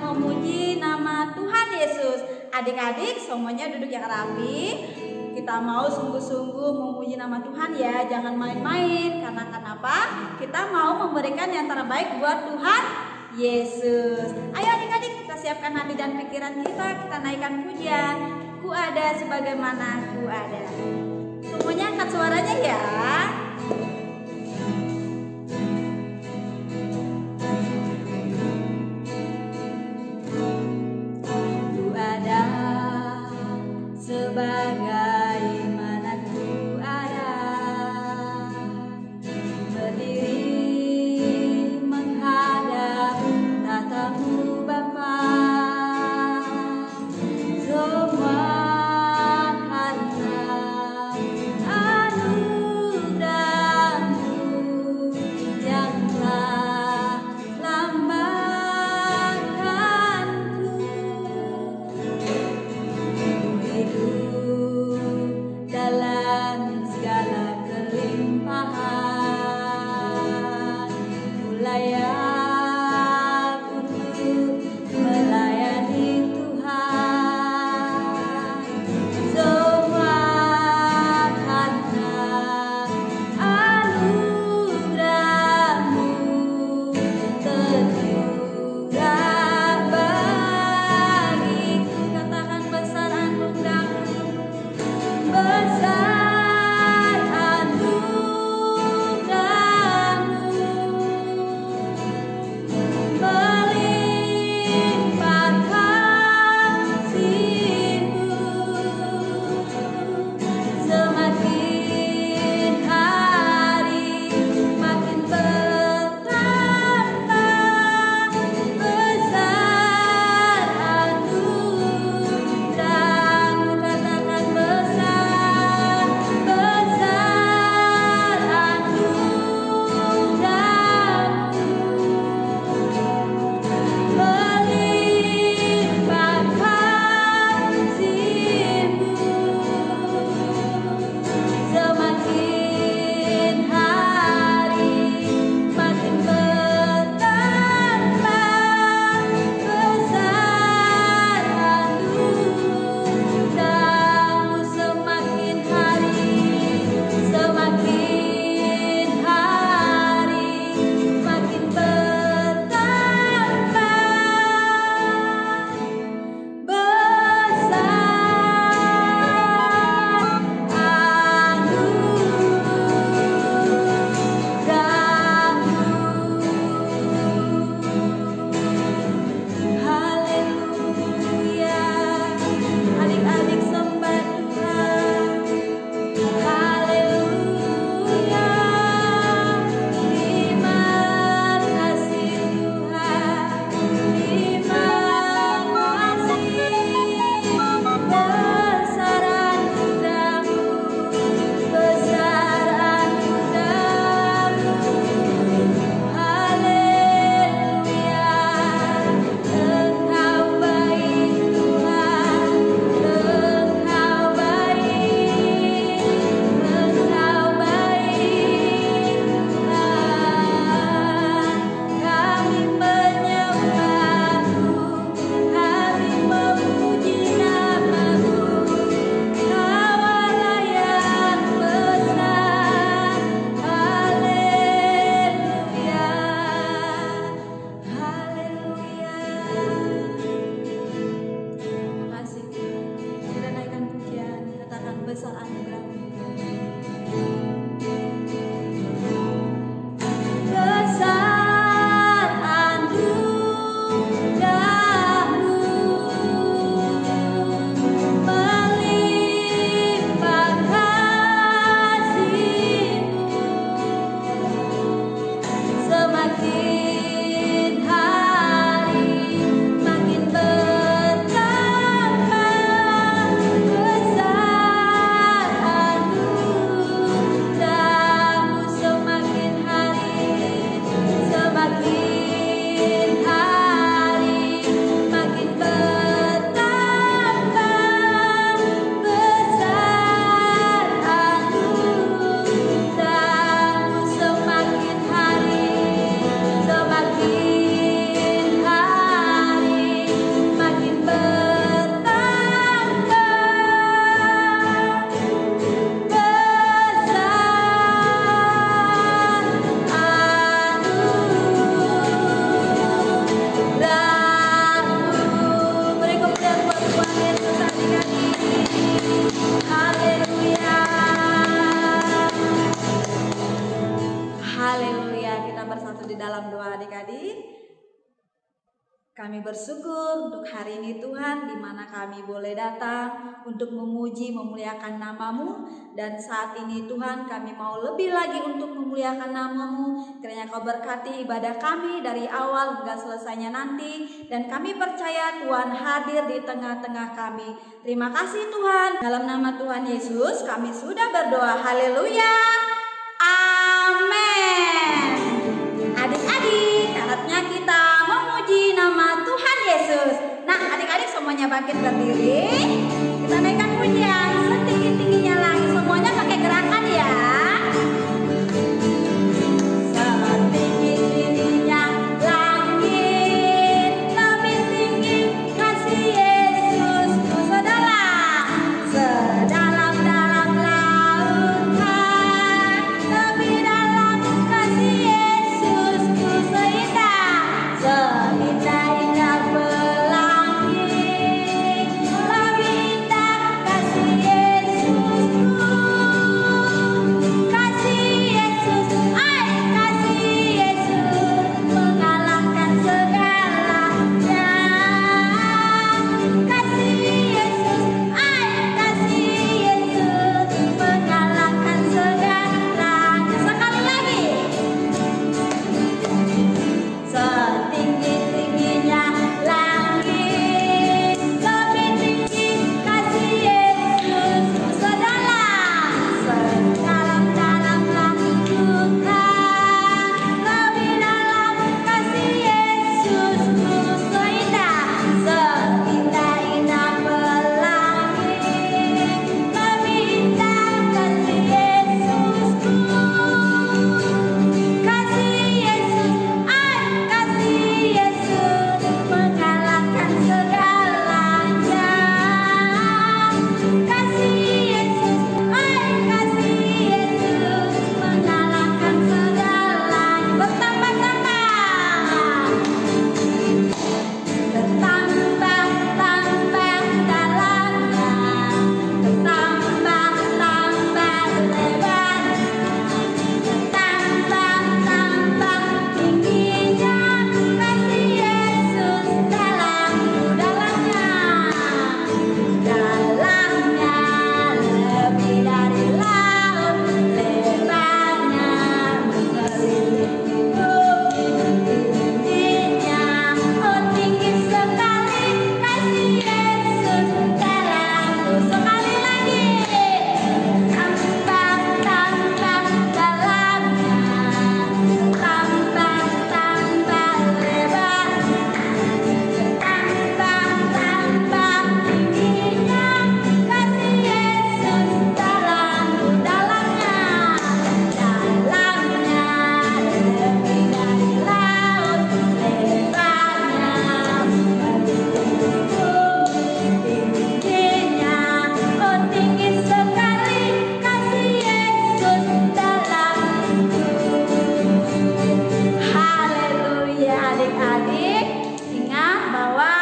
memuji nama Tuhan Yesus. Adik-adik semuanya duduk yang rapi. Kita mau sungguh-sungguh memuji nama Tuhan ya, jangan main-main. Karena kenapa? Kita mau memberikan yang terbaik buat Tuhan Yesus. Ayo adik-adik, kita siapkan hati dan pikiran kita naikkan pujian. Ku ada sebagaimana ku ada. Semuanya angkat suaranya ya. Ku ada sebagaimana ku ada, berdiri menghadap tatamu Bapa. Semua karena anugerah-Mu yang telah lambangkanku. Hidup dalam segala kelimpahan, ku layak untuk melayani Tuhan. Semua karena anugerah-Mu tercurah bagiku. Katakan besar anugerah-Mu, besar anugerah-Mu, melimpah kasih-Mu. Semakin hari makin bertambah, besar anugerah-Mu. Katakan besar, besar anugerah-Mu, melimpah kasih-Mu. Semakin hari makin bertambah, besar anugerah-Mu. Semakin hari makin bertambah, besar anugerah-Mu. Haleluya. Adik-adik sembah Tuhan. Haleluya. Terima kasih Tuhan. Terima kasih. Besar anugerah-Mu, besar anugerah-Mu. Haleluya. Engkau baik Tuhan, Engkau baik, Engkau baik Tuhan. Kami menyembah-Mu, kami memuji nama-Mu. Kau Allah yang besar. Haleluya. Haleluya. Terima kasih. Kita naikkan pujian, katakan besar anugerah-Mu. Besar anugerah-Mu, melimpah kasih-Mu. Semakin hari makin bertambah, besar dalam doa adik-adik. Kami bersyukur untuk hari ini Tuhan, di mana kami boleh datang untuk memuji, memuliakan nama-Mu. Dan saat ini Tuhan, kami mau lebih lagi untuk memuliakan nama-Mu. Kiranya Kau berkati ibadah kami dari awal hingga selesainya nanti. Dan kami percaya Tuhan hadir di tengah-tengah kami. Terima kasih Tuhan. Dalam nama Tuhan Yesus kami sudah berdoa. Haleluya. Amin. Adik-adik, saatnya kita memuji nama Tuhan Yesus. Nah, adik-adik semuanya bangkit berdiri. Kita naikkan pujian setinggi-tingginya lagi. Semuanya pakai gerakan ya. Setinggi-tingginya langit, lebih tinggi kasih Yesus ku sedalam. Sedalam-dalam lautan, lebih dalam kasih Yesus ku seindah. Seindah-indah pelangi, lebih indah kasih Yesusku. Kasih Yesus, ay kasih Yesus, mengalahkan segalanya. Kasih Yesus, ay kasih Yesus, mengalahkan segalanya. Sekali lagi. Setinggi-tingginya langit, lebih tinggi kasih Yesus ku sedalam. Sedalam-dalam lautan, lebih dalam kasih Yesus ku seindah. Seindah-indah pelangi, lebih indah kasih Yesusku. Kasih Yesus, ay kasih Yesus, mengalahkan segalanya. Kasih Yesus, ay kasih Yesus, mengalahkan segalanya. Bertambah-tambah, bertambah-tambah dalamnya, bertambah-tambah lebarnya, bertambah-tambah tingginya kasih Yesus dalamnya. Dalamnya lebih dari laut, lebarnya mengelilingi bumi. Tingginya, oh tinggi sekali kasih Yesus dalamku. Sekali lagi. Tambah-tambah dalamnya, tambah-tambah lebarnya, tambah-tambah tingginya kasih Yesus dalamku. Dalamnya lebih dari laut, lebarnya mengelilingi bumi. Tingginya, oh tinggi sekali kasih Yesus dalamku. Haleluya adik-adik. Ingat bahwa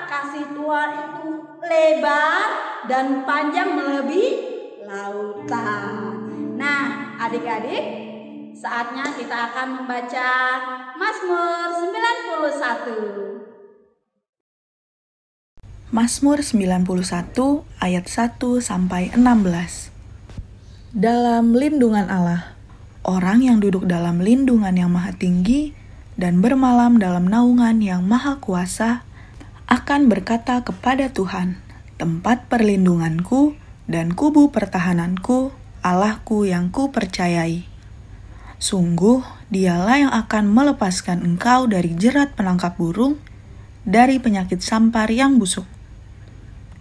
kasih Tuhan itu lebar dan panjang melebihi lautan. Nah adik-adik, saatnya kita akan membaca Mazmur 91. Mazmur 91 ayat 1 sampai 16. Dalam lindungan Allah, orang yang duduk dalam lindungan yang maha tinggi dan bermalam dalam naungan yang maha kuasa akan berkata kepada Tuhan, tempat perlindunganku dan kubu pertahananku, Allahku yang kupercayai. Sungguh, dialah yang akan melepaskan engkau dari jerat penangkap burung, dari penyakit sampar yang busuk.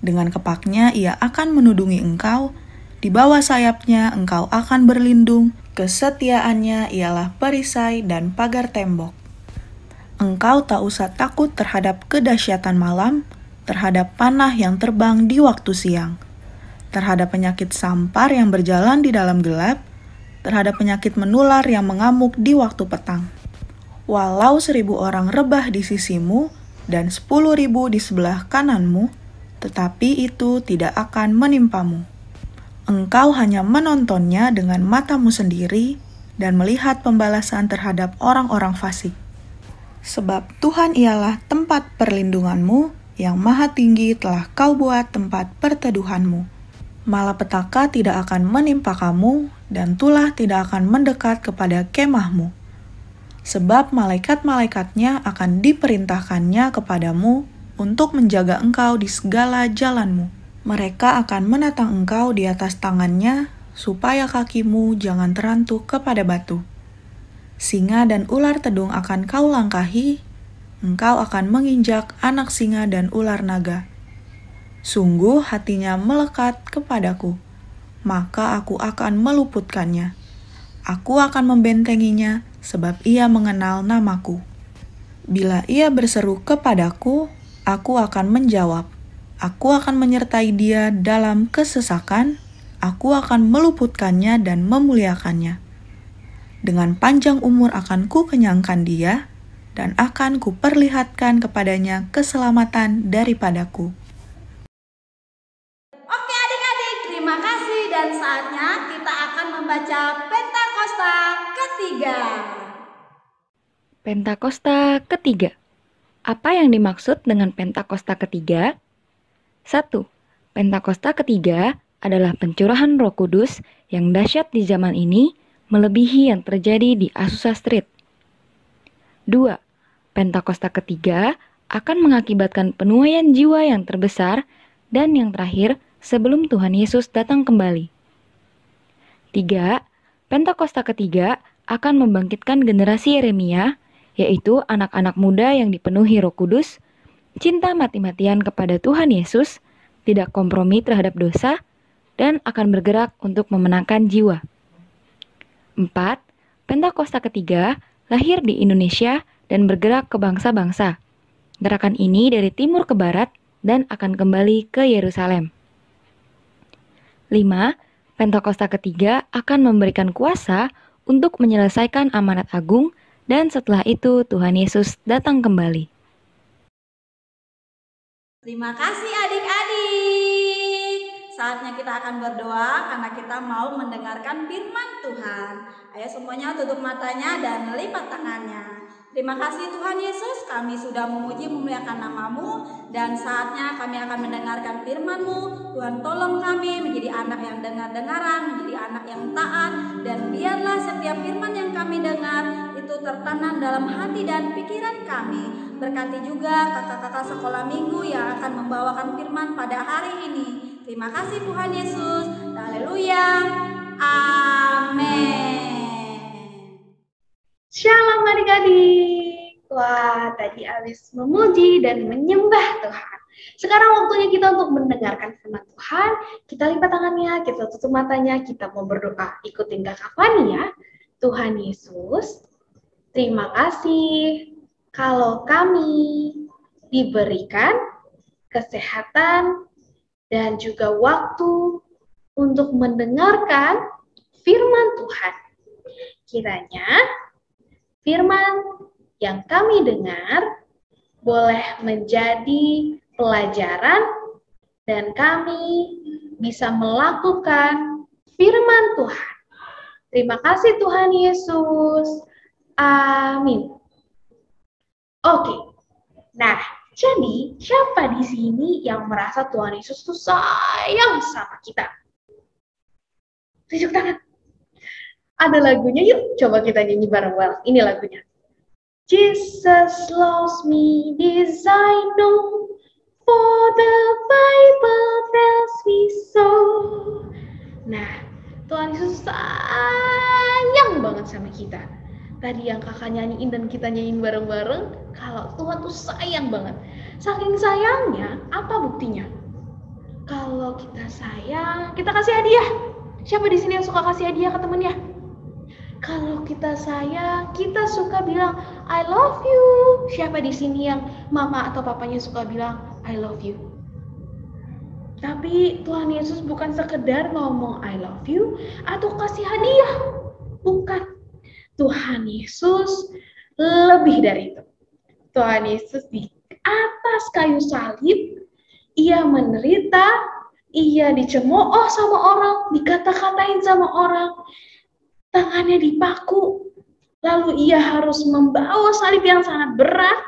Dengan kepaknya ia akan menudungi engkau, di bawah sayapnya engkau akan berlindung, kesetiaannya ialah perisai dan pagar tembok. Engkau tak usah takut terhadap kedahsyatan malam, terhadap panah yang terbang di waktu siang, terhadap penyakit sampar yang berjalan di dalam gelap, terhadap penyakit menular yang mengamuk di waktu petang. Walau 1.000 orang rebah di sisimu dan 10.000 di sebelah kananmu, tetapi itu tidak akan menimpamu. Engkau hanya menontonnya dengan matamu sendiri dan melihat pembalasan terhadap orang-orang fasik. Sebab Tuhan ialah tempat perlindunganmu, yang maha tinggi telah kau buat tempat perteduhanmu. Malapetaka tidak akan menimpa kamu, dan tulah tidak akan mendekat kepada kemahmu. Sebab malaikat-malaikatnya akan diperintahkannya kepadamu untuk menjaga engkau di segala jalanmu. Mereka akan menatang engkau di atas tangannya, supaya kakimu jangan terantuk kepada batu. Singa dan ular tedung akan kau langkahi, engkau akan menginjak anak singa dan ular naga. Sungguh hatinya melekat kepadaku, maka aku akan meluputkannya. Aku akan membentenginya, sebab ia mengenal namaku. Bila ia berseru kepadaku, aku akan menjawab. Aku akan menyertai dia dalam kesesakan, aku akan meluputkannya dan memuliakannya. Dengan panjang umur akan kukenyangkan dia, dan akan kuperlihatkan kepadanya keselamatan daripadaku. Oke adik-adik, terima kasih dan saatnya kita akan membaca Pentakosta ketiga. Pentakosta ketiga. Apa yang dimaksud dengan Pentakosta ketiga? 1. Pentakosta ketiga adalah pencurahan Roh Kudus yang dahsyat di zaman ini, melebihi yang terjadi di Azusa Street. 2. Pentakosta ketiga akan mengakibatkan penuaian jiwa yang terbesar dan yang terakhir sebelum Tuhan Yesus datang kembali. 3. Pentakosta ketiga akan membangkitkan generasi Yeremia, yaitu anak-anak muda yang dipenuhi Roh Kudus, cinta mati-matian kepada Tuhan Yesus, tidak kompromi terhadap dosa, dan akan bergerak untuk memenangkan jiwa. 4. Pentakosta ketiga lahir di Indonesia dan bergerak ke bangsa-bangsa. Gerakan ini dari timur ke barat dan akan kembali ke Yerusalem. 5. Pentakosta ketiga akan memberikan kuasa untuk menyelesaikan amanat agung, dan setelah itu Tuhan Yesus datang kembali. Terima kasih adik-adik. Saatnya kita akan berdoa karena kita mau mendengarkan firman Tuhan. Ayo semuanya tutup matanya dan lipat tangannya. Terima kasih Tuhan Yesus, kami sudah memuji memuliakan nama-Mu, dan saatnya kami akan mendengarkan firman-Mu. Tuhan tolong kami menjadi anak yang dengar-dengaran, menjadi anak yang taat, dan biarlah setiap firman yang kami dengar itu tertanam dalam hati dan pikiran kami. Berkati juga kakak-kakak sekolah minggu yang akan membawakan firman pada hari ini. Terima kasih Tuhan Yesus. Haleluya. Amin. Shalom adik-adik. Wah, tadi habis memuji dan menyembah Tuhan. Sekarang waktunya kita untuk mendengarkan firman Tuhan. Kita lipat tangannya, kita tutup matanya, kita mau berdoa. Ikutin Kakak Fani ya. Tuhan Yesus, terima kasih kalau kami diberikan kesehatan dan juga waktu untuk mendengarkan firman Tuhan. Kiranya firman yang kami dengar boleh menjadi pelajaran dan kami bisa melakukan firman Tuhan. Terima kasih Tuhan Yesus. Amin. Oke. Nah, jadi siapa di sini yang merasa Tuhan Yesus tuh sayang sama kita? Tunjuk tangan. Ada lagunya, yuk coba kita nyanyi bareng-bareng. Ini lagunya. Jesus loves me, this I know, for the Bible tells me so. Nah, Tuhan Yesus sayang banget sama kita. Tadi yang kakak nyanyiin dan kita nyanyiin bareng-bareng, kalau Tuhan tuh sayang banget. Saking sayangnya, apa buktinya? Kalau kita sayang, kita kasih hadiah. Siapa di sini yang suka kasih hadiah ke temennya? Kalau kita sayang, kita suka bilang, I love you. Siapa di sini yang mama atau papanya suka bilang, I love you? Tapi Tuhan Yesus bukan sekedar ngomong I love you atau kasih hadiah. Bukan. Tuhan Yesus lebih dari itu. Tuhan Yesus di atas kayu salib, ia menderita, ia dicemooh sama orang, dikata-katain sama orang, tangannya dipaku, Lalu ia harus membawa salib yang sangat berat,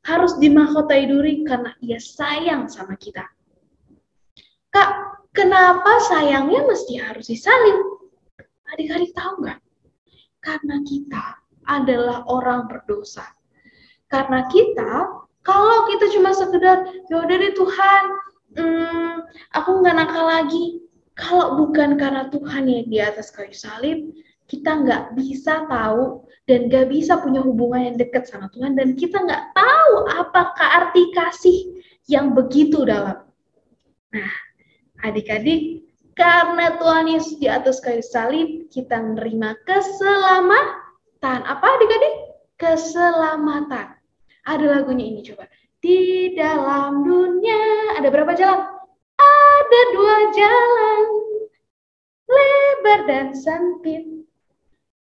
harus dimahkotai duri karena ia sayang sama kita. Kak, kenapa sayangnya mesti harus disalib? Adik-adik tahu nggak? Karena kita adalah orang berdosa. Karena kita, kalau kita cuma sekedar, yaudah deh Tuhan, aku nggak nakal lagi. Kalau bukan karena Tuhan yang di atas kayu salib, kita nggak bisa tahu dan nggak bisa punya hubungan yang dekat sama Tuhan, dan kita nggak tahu apakah arti kasih yang begitu dalam. Nah, adik-adik, karena Tuhan Yesus di atas kayu salib, kita menerima keselamatan. Apa adik-adik? Keselamatan. Ada lagunya ini, coba. Di dalam dunia, ada berapa jalan? Ada 2 jalan, lebar dan sempit.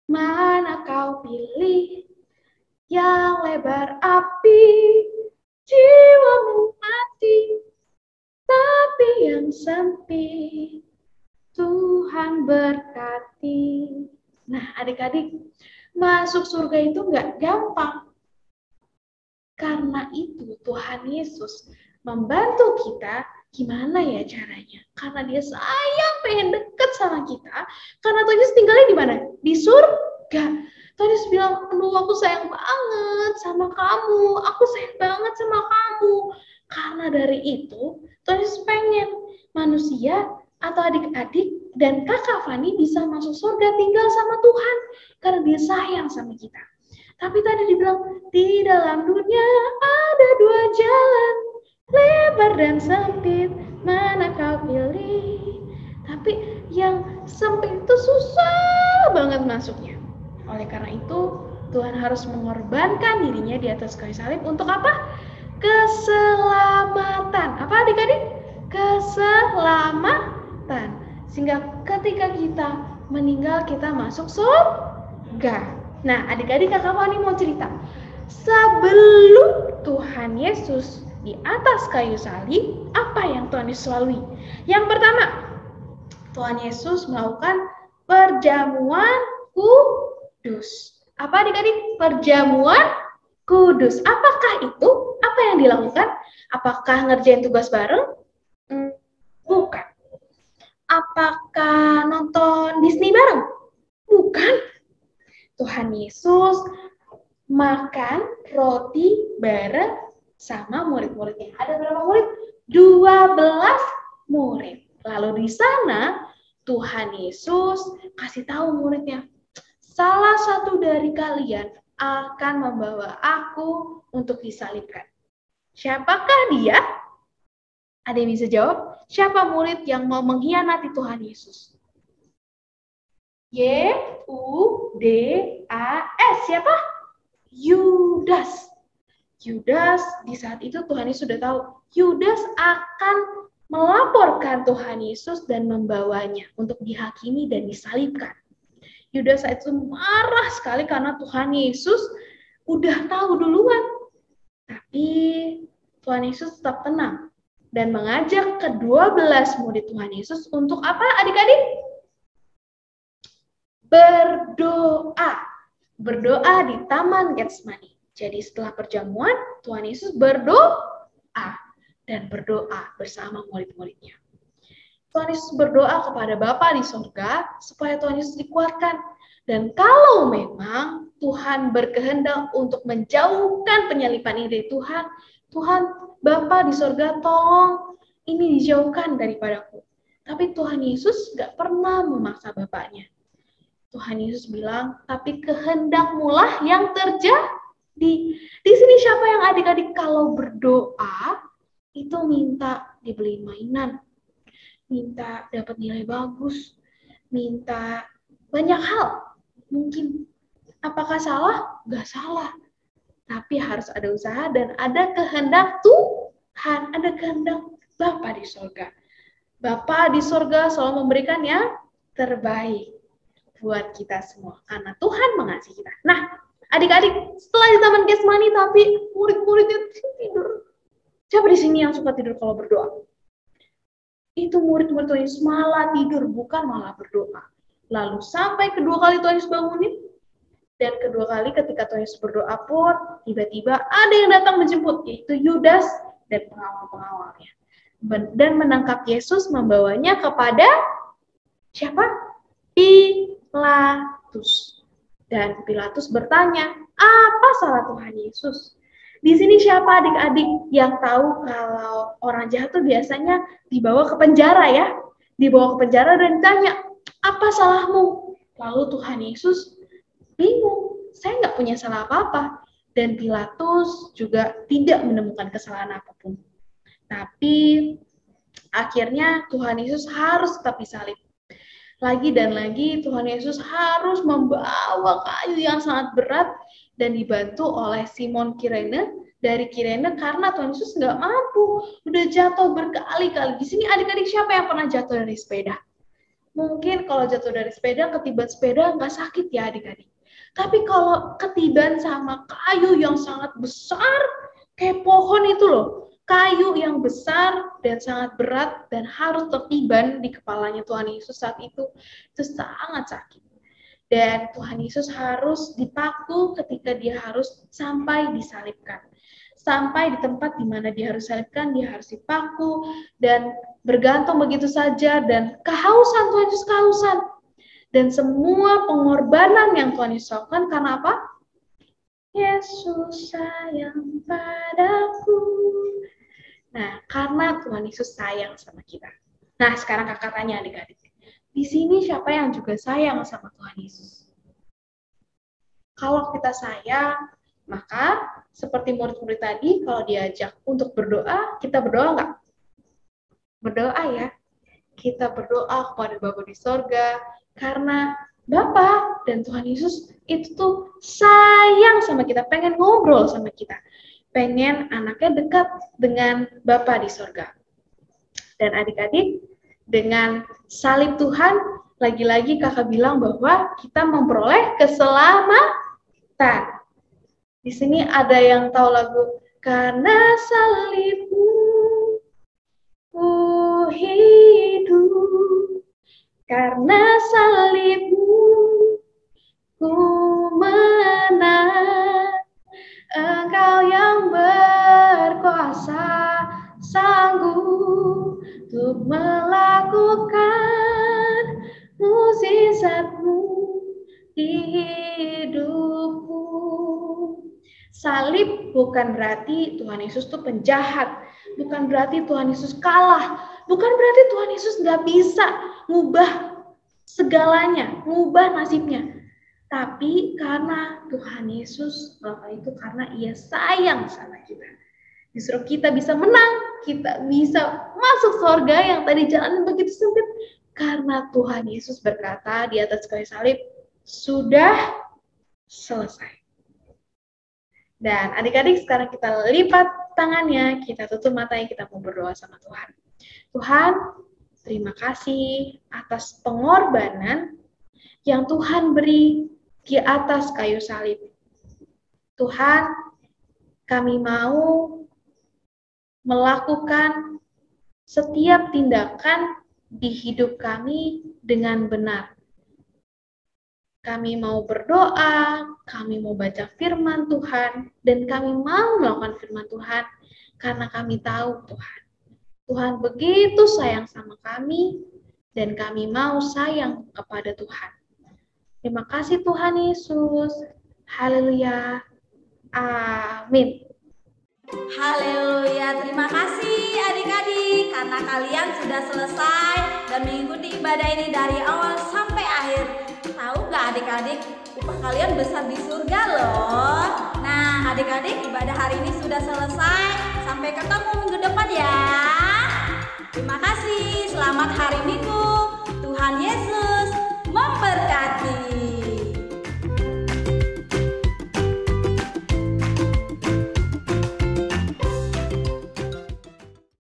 Mana kau pilih? Yang lebar api, jiwamu mati. Tapi yang sempit, Tuhan berkati. Nah, adik-adik, masuk surga itu nggak gampang. Karena itu Tuhan Yesus membantu kita. Gimana ya caranya? Karena dia sayang, pengen deket sama kita. Karena Tuhan Yesus tinggalnya di mana? Di surga. Tuhan Yesus bilang, aduh aku sayang banget sama kamu. Aku sayang banget sama kamu. Karena dari itu, Tuhan Yesus pengen manusia atau adik-adik dan kakak Fani bisa masuk surga tinggal sama Tuhan. Karena dia sayang sama kita. Tapi tadi dibilang, di dalam dunia ada 2 jalan, lebar dan sempit, mana kau pilih? Tapi yang sempit itu susah banget masuknya. Oleh karena itu, Tuhan harus mengorbankan dirinya di atas kayu salib untuk apa? Keselamatan. Apa adik-adik? Keselamatan. Sehingga ketika kita meninggal, kita masuk surga. Nah, adik-adik kakak Fani mau cerita. Sebelum Tuhan Yesus di atas kayu salib, apa yang Tuhan Yesus lalui? Yang pertama, Tuhan Yesus melakukan perjamuan kudus. Apa adik-adik? Perjamuan kudus. Apakah itu? Apa yang dilakukan? Apakah ngerjain tugas bareng? Bukan. Apakah nonton Disney bareng? Bukan. Tuhan Yesus makan roti bareng sama murid-muridnya. Ada berapa murid? 12 murid. Lalu di sana Tuhan Yesus kasih tahu muridnya, salah satu dari kalian akan membawa aku untuk disalibkan. Siapakah dia? Ada yang bisa jawab? Siapa murid yang mau mengkhianati Tuhan Yesus? Y-U-D-A-S. Siapa? Yudas. Yudas, di saat itu Tuhan Yesus sudah tahu, Yudas akan melaporkan Tuhan Yesus dan membawanya untuk dihakimi dan disalibkan. Yudas saat itu marah sekali karena Tuhan Yesus udah tahu duluan. Tapi Tuhan Yesus tetap tenang dan mengajak ke-12 murid Tuhan Yesus untuk apa adik-adik? Berdoa. Berdoa di Taman Getsemani. Jadi setelah perjamuan, Tuhan Yesus berdoa dan berdoa bersama murid-muridnya. Tuhan Yesus berdoa kepada Bapa di surga supaya Tuhan Yesus dikuatkan. Dan kalau memang Tuhan berkehendak untuk menjauhkan penyalipan ini dari Tuhan, Tuhan Bapa di surga tolong ini dijauhkan daripadaku. Tapi Tuhan Yesus gak pernah memaksa Bapaknya. Tuhan Yesus bilang, tapi kehendakmu lah yang terjadi. Di sini siapa yang adik-adik kalau berdoa itu minta dibeli mainan, minta dapat nilai bagus, minta banyak hal. Mungkin apakah salah? Gak salah. Tapi harus ada usaha dan ada kehendak Tuhan, ada kehendak Bapa di surga. Bapa di surga selalu memberikan yang terbaik buat kita semua karena Tuhan mengasihi kita. Nah, adik-adik, setelah di Taman Getsemani tapi murid-muridnya tidur. Siapa di sini yang suka tidur kalau berdoa? Itu murid-murid Tuhan Yesus malah tidur, bukan malah berdoa. Lalu sampai kedua kali Tuhan Yesus bangunin, Dan kedua kali ketika Tuhan Yesus berdoa pun, tiba-tiba ada yang datang menjemput, yaitu Yudas dan pengawal-pengawalnya. Dan menangkap Yesus, membawanya kepada siapa? Pilatus. Dan Pilatus bertanya, apa salah Tuhan Yesus? Di sini siapa adik-adik yang tahu kalau orang jahat itu biasanya dibawa ke penjara ya? Dibawa ke penjara dan ditanya, apa salahmu? Lalu Tuhan Yesus bingung, saya nggak punya salah apa-apa. Dan Pilatus juga tidak menemukan kesalahan apapun. Tapi akhirnya Tuhan Yesus harus tetap disalib. Lagi dan lagi Tuhan Yesus harus membawa kayu yang sangat berat dan dibantu oleh Simon Kirene dari Kirene karena Tuhan Yesus nggak mampu. Udah jatuh berkali-kali. Di sini adik-adik siapa yang pernah jatuh dari sepeda? Mungkin kalau jatuh dari sepeda, ketiban sepeda nggak sakit ya adik-adik. Tapi kalau ketiban sama kayu yang sangat besar, kayak pohon itu loh, kayu yang besar dan sangat berat dan harus tertiban di kepalanya Tuhan Yesus saat itu sangat sakit. Dan Tuhan Yesus harus dipaku ketika dia harus sampai disalibkan. Sampai di tempat di mana dia harus salibkan, dia harus dipaku dan bergantung begitu saja dan kehausan, Tuhan Yesus kehausan. Dan semua pengorbanan yang Tuhan Yesus lakukan karena apa? Yesus sayang padaku. Nah, karena Tuhan Yesus sayang sama kita. Nah, sekarang kakak tanya adik-adik. Di sini siapa yang juga sayang sama Tuhan Yesus? Kalau kita sayang, maka seperti murid-murid tadi, kalau diajak untuk berdoa, kita berdoa nggak? Berdoa ya. Kita berdoa kepada Bapa di sorga, karena Bapa dan Tuhan Yesus itu tuh sayang sama kita, pengen ngobrol sama kita. Pengen anaknya dekat dengan Bapa di sorga. Dan adik-adik, dengan salib Tuhan, lagi-lagi kakak bilang bahwa kita memperoleh keselamatan. Di sini ada yang tahu lagu, karena salibmu ku hidup, karena salibmu ku menang, Engkau yang berkuasa sanggup untuk melakukan mukjizat-Mu di hidupku. Salib bukan berarti Tuhan Yesus itu penjahat, bukan berarti Tuhan Yesus kalah, bukan berarti Tuhan Yesus nggak bisa ngubah segalanya, ngubah nasibnya. Tapi karena Tuhan Yesus melakukan itu karena Ia sayang sama kita. Justru kita bisa menang, kita bisa masuk surga yang tadi jalan begitu sempit. Karena Tuhan Yesus berkata di atas kayu salib, sudah selesai. Dan adik-adik sekarang kita lipat tangannya, kita tutup matanya, kita mau berdoa sama Tuhan. Tuhan, terima kasih atas pengorbanan yang Tuhan beri di atas kayu salib. Tuhan, kami mau melakukan setiap tindakan di hidup kami dengan benar. Kami mau berdoa, kami mau baca firman Tuhan, dan kami mau melakukan firman Tuhan karena kami tahu Tuhan. Tuhan begitu sayang sama kami, dan kami mau sayang kepada Tuhan. Terima kasih Tuhan Yesus. Haleluya. Amin. Haleluya, terima kasih adik-adik karena kalian sudah selesai dan mengikuti ibadah ini dari awal sampai akhir. Tahu gak adik-adik, upah kalian besar di surga loh. Nah adik-adik, ibadah hari ini sudah selesai. Sampai ketemu minggu depan ya. Terima kasih, selamat hari Minggu. Tuhan Yesus